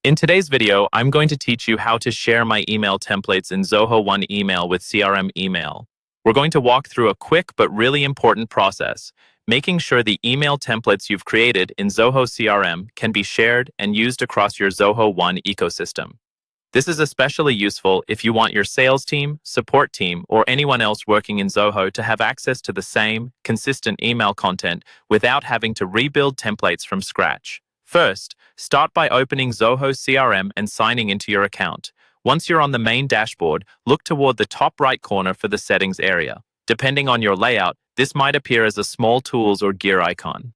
In today's video, I'm going to teach you how to share my email templates in Zoho One Email with CRM Email. We're going to walk through a quick but really important process, making sure the email templates you've created in Zoho CRM can be shared and used across your Zoho One ecosystem. This is especially useful if you want your sales team, support team, or anyone else working in Zoho to have access to the same, consistent email content without having to rebuild templates from scratch. First, start by opening Zoho CRM and signing into your account. Once you're on the main dashboard, look toward the top right corner for the settings area. Depending on your layout, this might appear as a small tools or gear icon.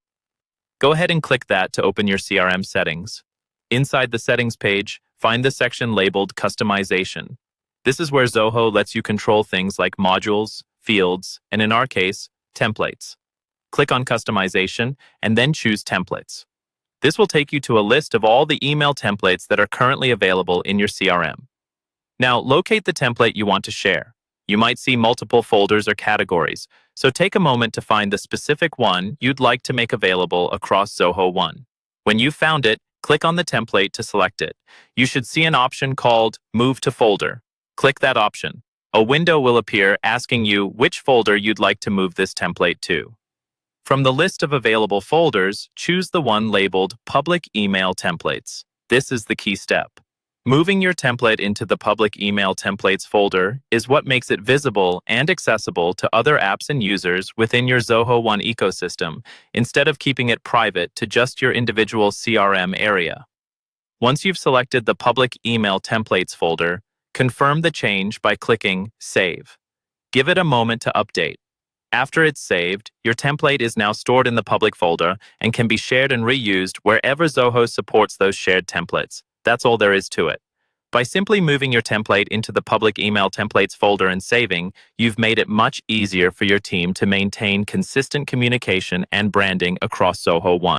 Go ahead and click that to open your CRM settings. Inside the settings page, find the section labeled Customization. This is where Zoho lets you control things like modules, fields, and in our case, templates. Click on Customization and then choose Templates. This will take you to a list of all the email templates that are currently available in your CRM. Now, locate the template you want to share. You might see multiple folders or categories, so take a moment to find the specific one you'd like to make available across Zoho One. When you've found it, click on the template to select it. You should see an option called Move to Folder. Click that option. A window will appear asking you which folder you'd like to move this template to. From the list of available folders, choose the one labeled Public Email Templates. This is the key step. Moving your template into the Public Email Templates folder is what makes it visible and accessible to other apps and users within your Zoho One ecosystem, instead of keeping it private to just your individual CRM area. Once you've selected the Public Email Templates folder, confirm the change by clicking Save. Give it a moment to update. After it's saved, your template is now stored in the public folder and can be shared and reused wherever Zoho supports those shared templates. That's all there is to it. By simply moving your template into the public email templates folder and saving, you've made it much easier for your team to maintain consistent communication and branding across Zoho One.